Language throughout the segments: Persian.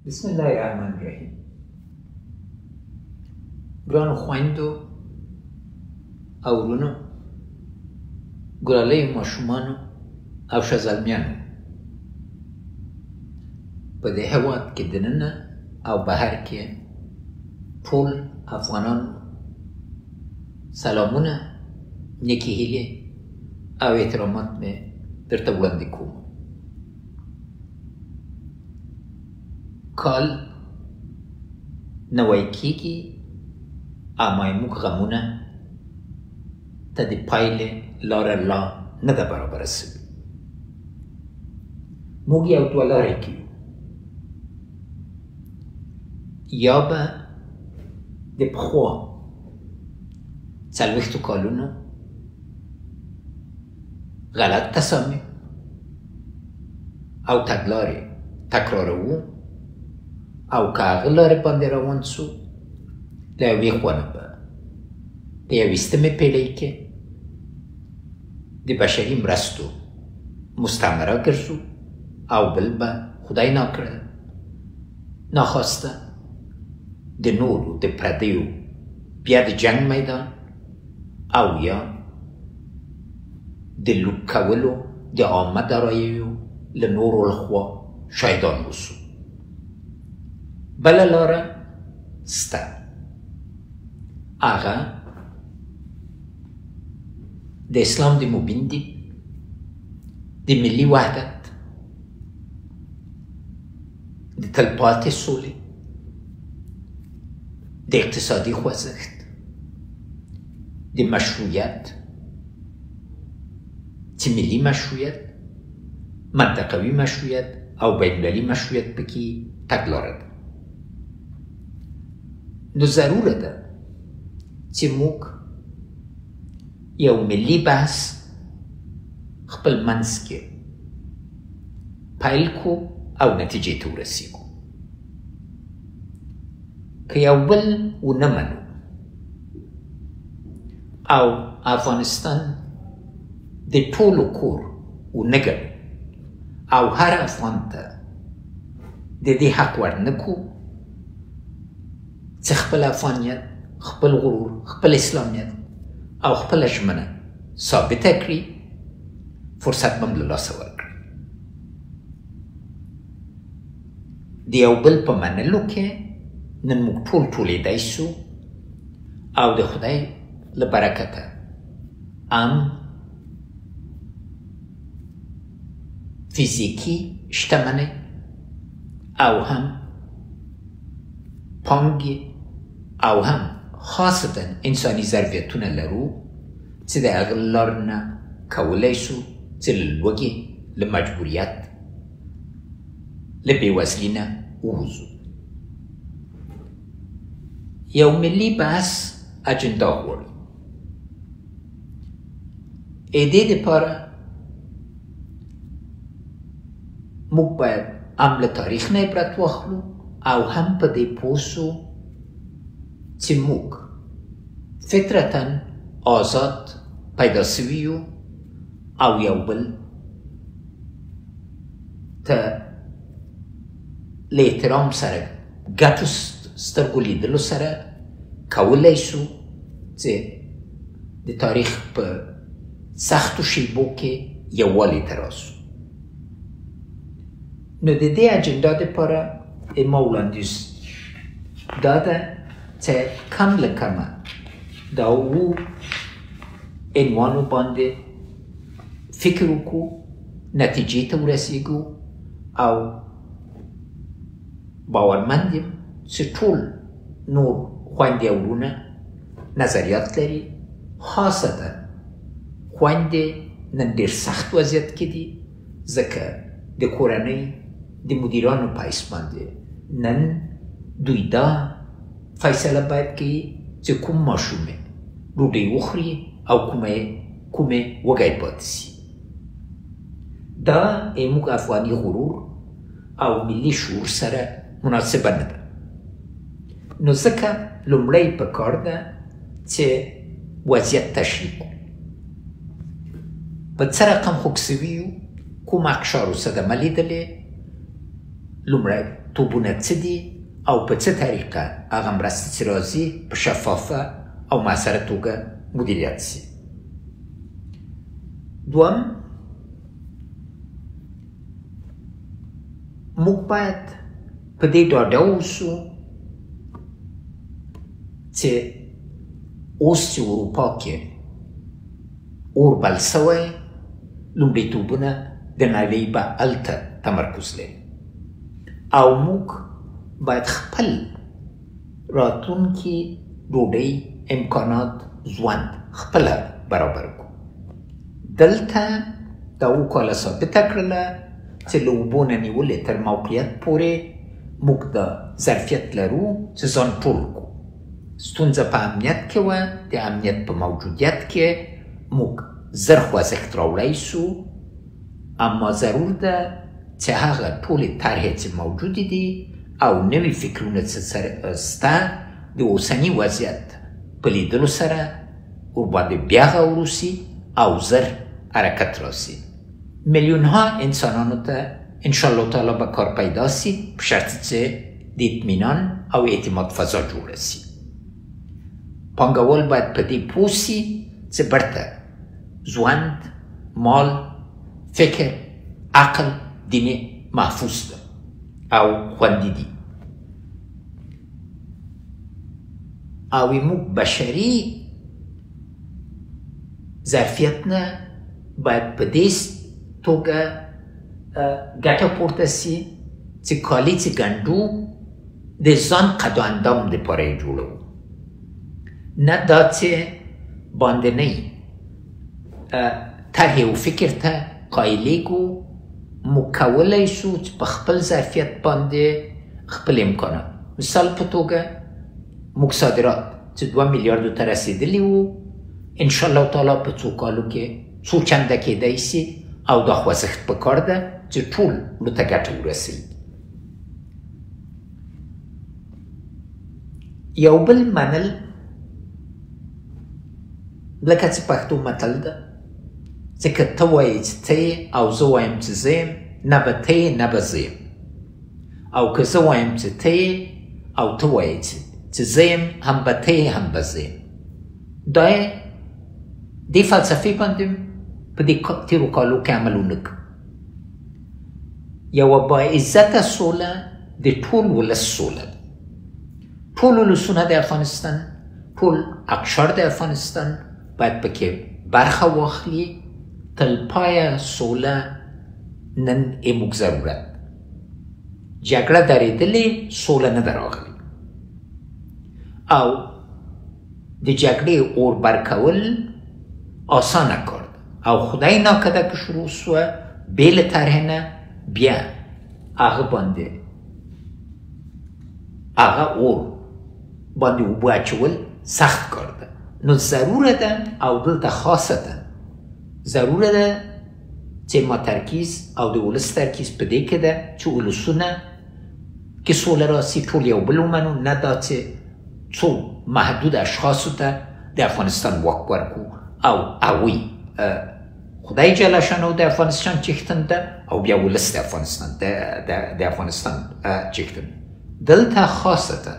بسم الله الرحمن الرحیم. ګرانو خویندو او ورونو، ګلالیو ماشومانو او ښځلمیانو، په دې هېواد کې دننه او بهر کې ټول افغانانو سلامونه، نیکې هیلې او احترامات مې درته وړاندې کوم. کال نوی کېږي او موږ غمونه ته د پایلې لاره لا نه ده برابره سوې. موږ یو دوه لارې کې یو، یا به د پخوا 40 کالونو غلط تصامیم او تګلارې تکراروو، او که هغه لارې باندې روان سو، د یوې خوا نه به په 21مې پېړۍ کې د بشري مرستو مستعمره ګرځو، او بل به خدای ناکړه ناخواسته د نورو د پردیو بیا د جنګ میدان او یا د لوټ کولو د عامه داراییو له نورو لخوا شهیدان وسو. بله لاره سته، هغه د اسلام د مبین دین، د ملي وحدت، د تلپاتې سولې، د اقتصادي خوځښت، د مشروعیت چې ملي مشروعیت، منطقوي مشروعیت او بین‌المللي مشروعیت پکې تګلاره ده. نو ضروره ده چې موږ یو ملي بحث خپل منځ کې پیل کو او نتیجې ته ورسیږو. که یو بل ونه منو او افغانستان د ټولو کور ونه ګڼو او هر افغان ته د دې حق ورنکو چې خپل افغانیت، خپل غرور، خپل اسلامیت او خپله ژمنه ثابته کړي، فرصت به هم له لاسه ورکړي. د یو بل په منلو کې نن موږ ټول ټولېدی سو، او د خدای له برکته فیزیکی شتمنۍ او هم پانګې او هم خاصتا انساني ظرفیتونه لرو چې د هغه لارې نه کولی سو چې له لوږې، له مجبوریت، له بېوزلي نه ووځو. یو ملي بحث اجنډا غواړي. د دې دپاره موږ باید هم له تاریخ نه عبرت واخلو او هم په دې پوه سو چې موږ فطرتا آزاد پیدا سوي یو، او یو بل ته له احترام سره ګټو سترګو لیدلو سره کولی سو چې د تاریخ په سختو شیبو کې یووالي ته راسو. نو د دې اجنډا دپاره ما وړاندیز دا ده چې کم له کمه دا اووه عنوانو باندې فکر وکړو، نتیجې ته ورسیږو، او باورمند یم چې ټول نور خویندې او وروڼه نظریات لري. خاصتا خویندې نن ډېر سخت وضعیت کې دي، ځکه د کورنۍ د مدیرانو په حیث باندې نن دوی دا فیصله باید کوي چې کوم ماشومې ډوډۍ وخوري او کومې وږی پاتې سي. دا موږ افغاني غرور او ملي شعور سره مناسبه نه ده. نو ځکه لومړی پکار ده چې وضعیت تشریح کړو. په څه رقم خوږ سوي یو، کوم اقشارو صدمه لیدلې، لومړی توپونه څه دي او په څه طریقه هغه مرستې چې راځي په شفافه او مؤثره توګه مدیریت شي. دوم، موږ باید په دې ډاډه اوسو چې اوس چې اروپا کې اور بل سوی، لومړیتوبونه د نړۍ به هلته تمرکز لري او موږ باید خپل راتلونکي ډوډۍ امکانات ژوند خپله برابر کړو. دلته دا اووه کاله ثابته کړله چې له اوبو نه نیولې تر موقعیت پورې موږ د ظرفیت لرو چې ځان ټول کړو. ستونزه په امنیت کې وه، د امنیت په موجودیت کې موږ زر خوځښت راوړی سو، اما ضرور ده چې هغه ټولې طرحې چې موجودې دي او نوي فکرونه چې سته د اوسني وضعیت په لیدلو سره ورباندې بیا غور وسي او زر حرکت راسي. میلیونها انسانانو ته انشاءالله تعالی به کار پیدا سي په شرط چې د اطمینان او اعتماد فضا جوړه سي. پانګوال باید په دې پوه سي چې برته ژوند، مال، فکر، عقل دینه محفوظ ده او خوندي دي او موږ بشري ظرفیت نه باید په دې توګه ګټه پورته سي چې کالي چې ګنډو د ځان قد و اندام دپاره یې جوړوو، نه دا چې باندنۍ طرحې او فکر ته قایلېږو. موږ کولی شو چې په خپل ظرفیت باندې خپل امکانات، مثال په توګه موږ صادرات چې 2 میلیاردو ته رسېدلي وو، انشاءالله تعالی په څو کالو کې څو چنده کېدی سي او دا خوځښت پکار ده چې ټولو ته ګټه ورسوي. یو بل منل لکه چې پښتو متل ده چې که ته وایې چې ته یې او زه وایم چې زه یم، نه به ته یې نه به زه یم، او که زه وایم چې ته یې او ته وایې چې زه یم، هم به ته یې هم به زه یم. دا یې دې فلسفې باندې په دې تېرو کالو کې عمل ونه کړ. یوه باعزته سوله د ټول ولس سوله ده. ټول ولسونه د افغانستان، ټول اقشار د افغانستان باید پکې برخه واخلي. تلپایه سوله نن موږ ضرورت. جګړه درېدلې، سوله نه ده راغلې او د جګړې اور بر کول آسانه کار ده او خدای ناکده که شروع سوه بې له طرحې نه بیا هغه باندې هغه اور باندې اوبه اچول سخت کار ده. نو ضروره ده او دلته خاصه ده، ضروره ده چې ما ترکیز او د ولس ترکیز په دې کې ده چې ولسونه کې سوله راسي ټول یو بل ومنو، نه دا چې څو محدود اشخاصو ته د افغانستان واک ورکړو او هغوی خدای جل شانو د افغانستان چیښتن ده او بیا ولس د افغانستان چیښتن. دلته خاصه ده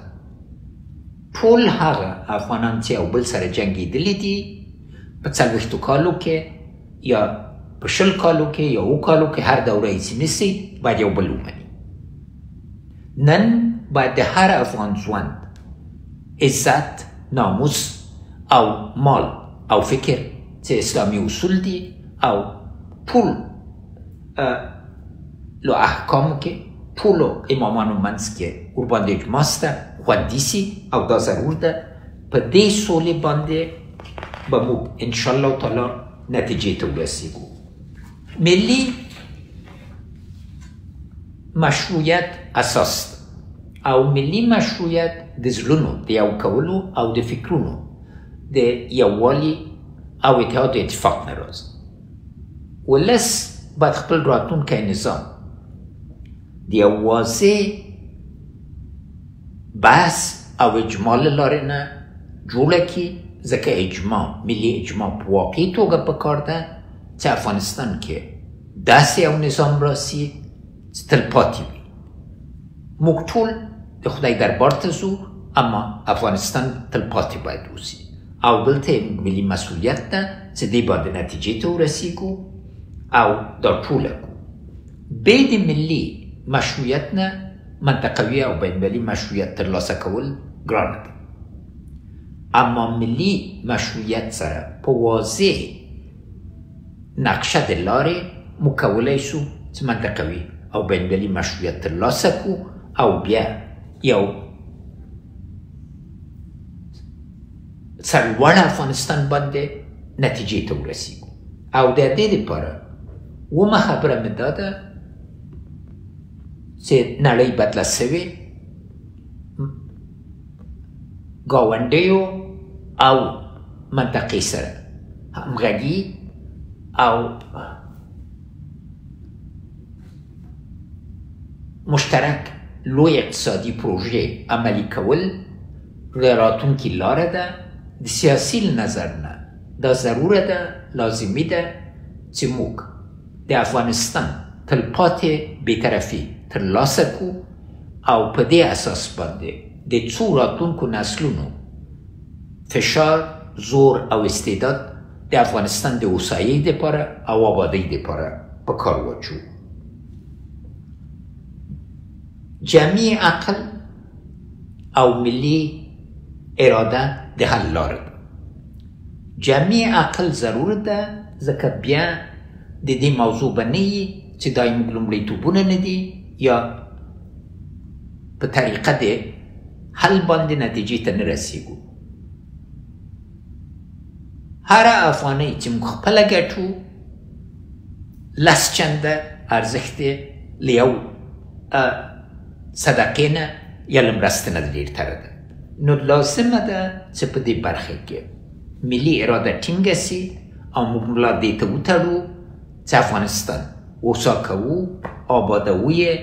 ټول هغه افغانان چې یو بل سره جنګېدلي دي په 40 کالو کې یا په 20 کالو کې یا 7 کالو کې هر دوره یې چې نیسي باید یو بل ومني. نن باید د هر افغان ژوند، عزت، ناموس او مال او فکر چې اسلامي اصول دي او ټول لو احکامو کې ټولو امامانو منځ کې ورباندې اجماع شته، خوندي سي او دا ضرور ده. په دې سولې باندې به موږ انشاءالله تعالی نتیجې ته ورسېږو. ملي مشروعیت اساس ده او ملي مشروعیت د زړونو د یو کولو او د فکرونو د یووالي او اتحاد و اتفاق نه راځي. ولس باید خپل راتلونکی نظام د یو واضح بحث او اجماع له لارې نه جوړه کړي، ځکه اجماع، ملي اجماع په واقعي توګه پکار ده چې افغانستان کې داسې یو نظام راسي چې تلپاتې وي. موږ ټول د خدای دربار ته ځو، اما افغانستان تلپاتې باید اوسي او دلته ملي مسؤلیت ده چې دې باندې نتیجې ته ورسیږو او دا ټوله کو. بې د ملي مشروعیت نه منطقوي او بین‌المللي مشروعیت ترلاسه کول ګرانه ده، اما ملي مشروعیت سره په واضح نقشه د لارې موږ کولی شو چې منطقوي او بین‌المللي مشروعیت ترلاسه کړو او بیا یو سرلوړ افغانستان باندې نتیجې ته ورسیږو. او د دې لپاره اومه خبره مې دا ده چې نړۍ بدله سوې، ګاونډیو او منطقې سره همغږي او مشترک لوی اقتصادي پروژې عملي کول د راتلونکي لاره ده. د سیاسي نظر نه دا ضروره ده، لازمي ده چې موږ د افغانستان تلپاتې بېطرفي ترلاسه کړو او په دې اساس باندې د څو راتلونکو نسلونو فشار، زور او استعداد د افغانستان د هوسایۍ دپاره او آبادۍ دپاره په کار واچوو. جمعي عقل او ملي اراده د حل لاره ده. جمعي عقل ضرور ده، ځکه بیا د دې موضوع به نه وي چې دا یې موږ لومړیتوبونه نه دي یا په طریقه د حل باندې نتیجې ته نه رسیږو. هره افغانۍ چې موږ خپله ګټو 10 چنده ارزښت یې له یو صدقې نه یا له مرستې نه ډېرتره ده. نو لازمه ده چې په دې برخه کې ملي اراده ټینګه سي او موږ ملا دې ته وتړو چې افغانستان اوسا کوو، آبادوو یې،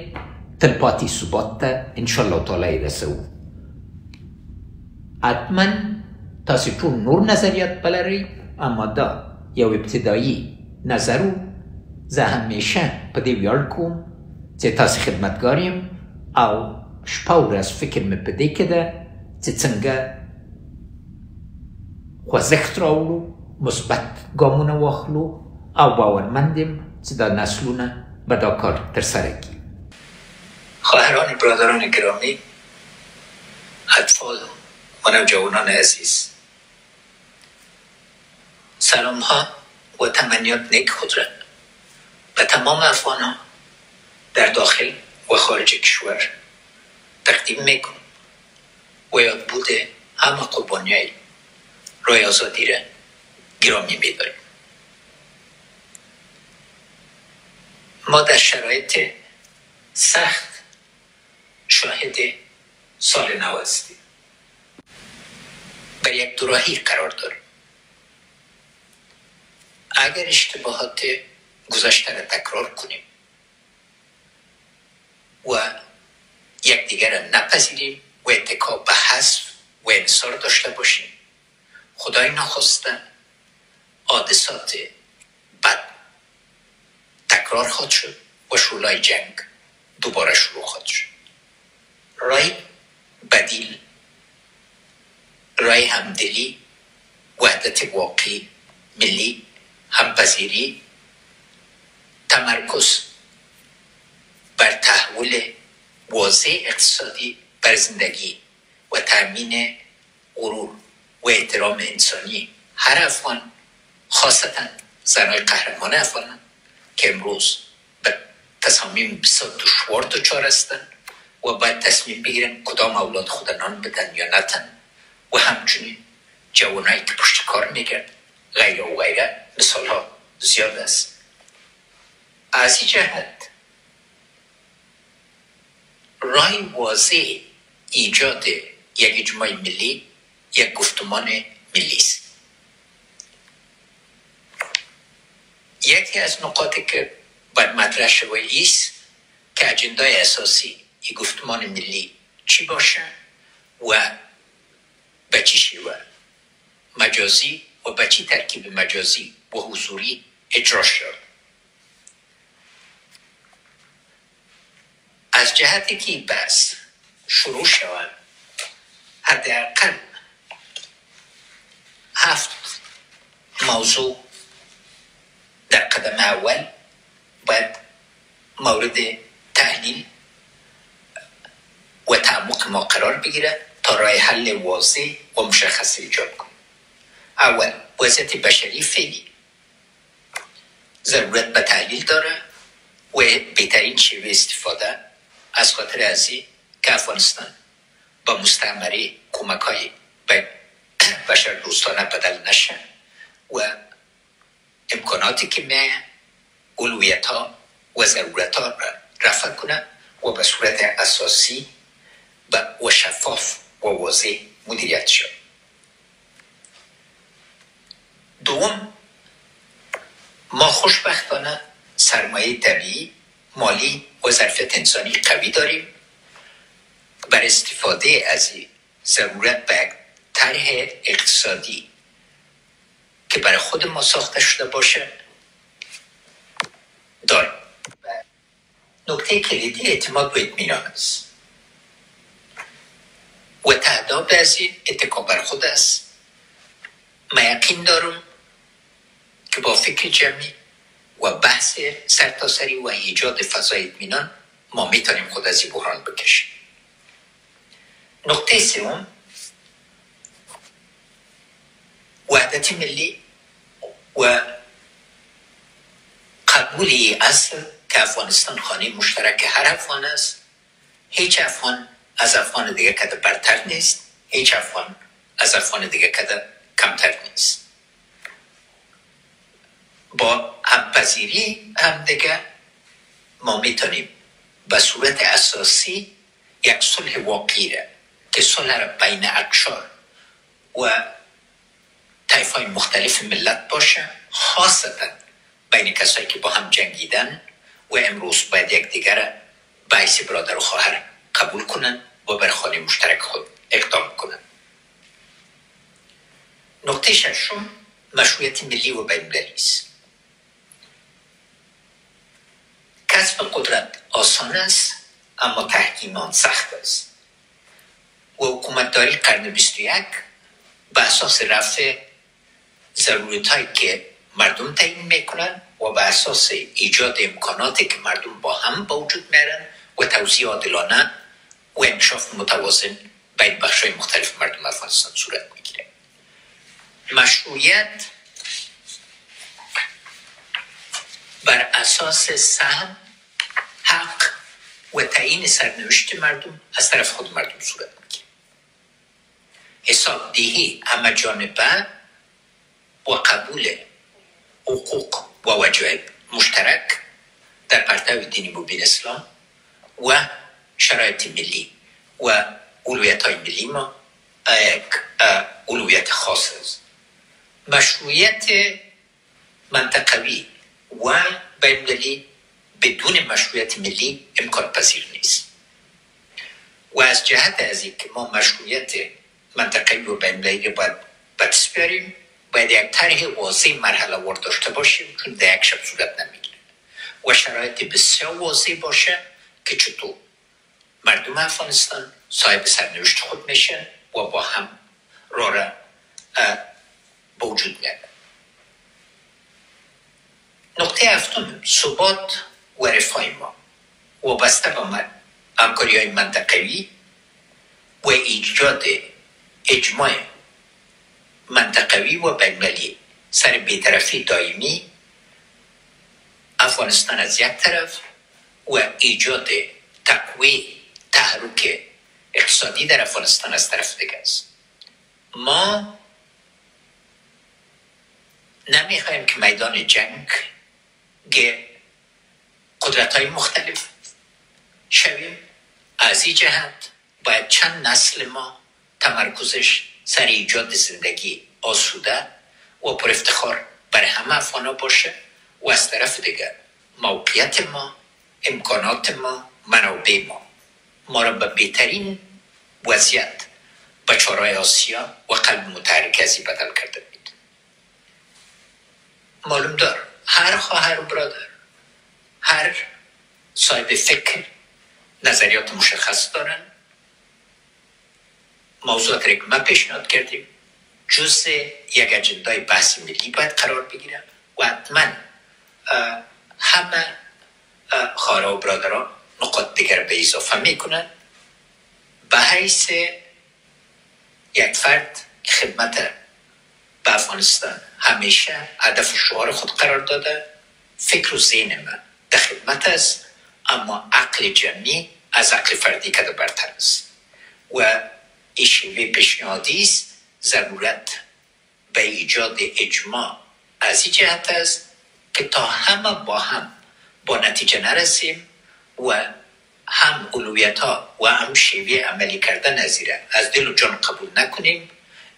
تلپاتې ثبات ته انشاءالله تعالی یې رسوو. حتما تاسې ټول نور نظریات بلرئ، اما دا یو ابتدایي نظر و. زه همیشه په دې ویاړ کوم چې تاسې خدمتګار یم او شپه ورځ فکر مې په دې کې ده چې څنګه خوځښت راوړو، مثبت ګامونه واخلو او باورمند یم چې دا نسلونه به دا کار ترسره کړي. خواهران برادران گرامی، اطفال و نوجوانان عزیز، سلام ها و تمنیات نیک خودرو به تمام افغان ها در داخل و خارج کشور تقدیم میکنم و یادبود همه قربانیای رای آزادی را گرامی میداریم. ما در شرایط سخت شاهد سال نو هستیم. بر یک دوراهی قرار داریم. اگر اشتباهات گذشته را تکرار کنیم و یکدیگر را نپذیریم و اتکا به حذف و انحصار داشته باشیم، خدای نخواسته حادثات بد تکرار خواهد شد و شعله‌های جنگ دوباره شروع خواهد شد. راه بدیل، راه همدلی، وحدت واقعی، ملی، همپذیری، تمرکز بر تحول واضح اقتصادی بر زندگی و تأمین غرور و احترام انسانی هر افغان، خاصتا زنای قهرمان افغان که امروز به تصامیم بسیار دشوار دچار هستند و باید تصمیم بگیرن کدام اولاد خود نان بدن یا نتن، و همچنین جوانایی که پشت کار میگرد، غیره و غیره. مثال ها زیاد است. از این جهت راه واضح ایجاد یک اجماع ملی، یک گفتمان ملی است. یکی از نقاطی که باید مطرح شود است که اجندای اساسی این گفتمان ملی چی باشه و به چی شیوه مجازی و به چی ترکیب مجازی و حضوری اجرا شد. از از جهتی که بس شروع شود حداقل 7 موضوع در قدم اول باید مورد تحلیل و تعمق ما قرار بگیره تا راه حل واضح و مشخص ایجاد کنه. اول، وضعیت بشری فعلی ضرورت به تحلیل داره و بهترین شیوه استفاده از خاطر ازی که افغانستان با مستعمره کمک‌های به بشر دوستانه بدل نشه و امکاناتی که میه اولویت‌ها و ضرورت‌ها را رفع کنه و به صورت اساسی و شفاف و واضح مدیریت شد. دوم، ما خوشبختانه سرمایه طبیعی، مالی و ظرفیت انسانی قوی داریم. بر استفاده از ضرورت به طرح اقتصادی که برای خود ما ساخته شده باشه داریم. نکته کلیدی اعتماد و اطمینان است و تعداد از این اتکا بر خود است. من یقین دارم که با فکر جمعی و بحث سرتاسری و ایجاد فضای اطمینان ما میتونیم خود از این بحران بکشیم. نکته سوم، وحدت ملی و قبول اصل که افغانستان خانه مشترک هر افغان است. هیچ افغان از افغان دیگه کده برتر نیست، هیچ افغان از افغان دیگه کده کمتر نیست. با همپذیری هم دیگه ما میتونیم به صورت اساسی یک صلح واقعی را که صلح را بین اقشار و طایف‌های مختلف ملت باشه، خاصتا بین کسایی که با هم جنگیدن و امروز باید یک دیگر را به حیث برادر و خواهر قبول کنن و بر خانه مشترک خود اقدام کنن. نکته ششم، مشروعیت ملی و بین‌المللی است. کسب قدرت آسان است اما تحکیم آن سخت است و حکومتداری قرن 21 به اساس رفع ضرورت‌هایی که مردم تعیین میکنن و به اساس ایجاد امکاناتی که مردم با هم به وجود میارن و توزیع عادلانه و انکشاف متوازن بین بخش‌های مختلف مردم افغانستان صورت میگیره. مشروعیت بر اساس سهم، حق و تعیین سرنوشت مردم از طرف خود مردم صورت میگیره. حسابدهی همه جانبه و قبول حقوق و واجب مشترک در پرتو دینی مبین اسلام و شرایط ملی و اولویت‌های ملی ما یک اولویت خاص است. مشروعیت منطقوی و بین‌المللی بدون مشروعیت ملی امکان پذیر نیست و از جهت از اینکه ما مشروعیت منطقوی و بین‌المللی باید به دست بیاریم، باید یک طرح واضح مرحله وار داشته باشیم، چون در یک شب صورت نمیگیره و شرایط بسیار واضح باشه که چطور مردم افغانستان صاحب سرنوشت خود میشن و با هم راه به وجود میاد. نکته هفتم، ثبات و رفاه ما وابسته به همکاری‌های منطقوی و ایجاد اجماع منطقوی و بین‌المللی سر بی‌طرفی دائمی افغانستان از یک طرف و ایجاد تقویت تحرک اقتصادی در افغانستان از طرف دیگه است. ما نمیخوایم که میدان جنگ قدرت‌های مختلف شویم. از این جهت باید چند نسل ما تمرکزش سر ایجاد زندگی آسوده و پر افتخار برای همه افغانا باشه و از طرف دیگر موقعیت ما، امکانات ما، منابع ما را به بهترین وضعیت به چهارراه آسیا و قلب متحرک ازی بدل کرده بود. معلوم دار هر خواهر و برادر، هر صاحب فکر نظریات مشخص دارن. موضوعات را که ما پیشنهاد کردیم جزء یک اجندای بحث ملی باید قرار بگیرن و حتما همه خواهر و برادران نقاط دیگر به اضافه میکنن. به حیث یک فرد که خدمت به افغانستان همیشه هدف و شعار خود قرار داده، فکر و ذهن من در خدمت است، اما عقل جمعی از عقل فردی کده برتر است و این شیوه پیشنهادی است. ضرورت به ایجاد اجماع از این جهت است که تا همه با نتیجه نرسیم و هم اولویت ها و هم شیوه عملی کردن از دل و جان قبول نکنیم.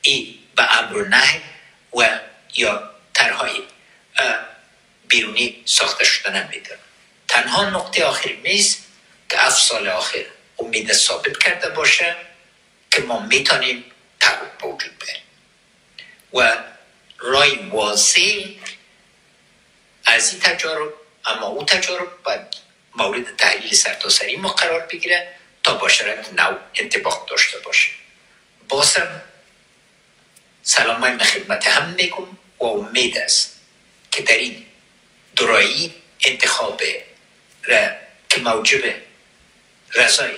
این به امر و نهی و یا طرحهای بیرونی ساخته شده نمیده. تنها نقطه آخری میز که 7 سال آخر امید ثابت کرده باشه که ما میتونیم تغییر به وجود بیاریم و رای واضح از این تجارب، اما او تجارب باید مورد تحلیل سرتاسری ما قرار بگیره تا با شرایط نو انطباق داشته باشه. بازم سلامای من خدمت هم میگم و امید است که در این دورایی انتخاب که موجب رضای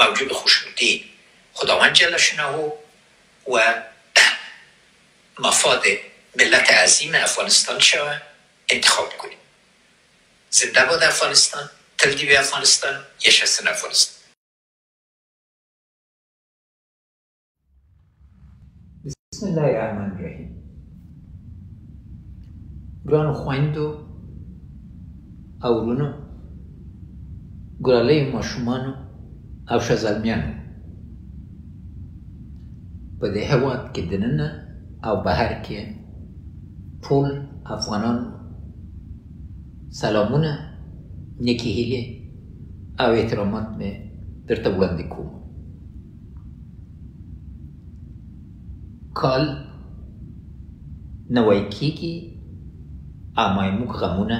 موجب خوشنودی خداوند جل شانه و مفاد ملت عظیم افغانستان شود انتخاب کنیم. زنده باد افغانستان، تلدیب افغانستان، یشستن افغانستان. بسم الله الرحمن الرحیم. گران خویندو او رونو، ګلالی ماشومانو او ښځلمیانو، په دې هېواد کې دننه او بهر کې ټول افغانان سلامونه، نیکې هیلې او احترامات مې درته وړاندې کوم. کال نوی کېږي اما موږ غمونه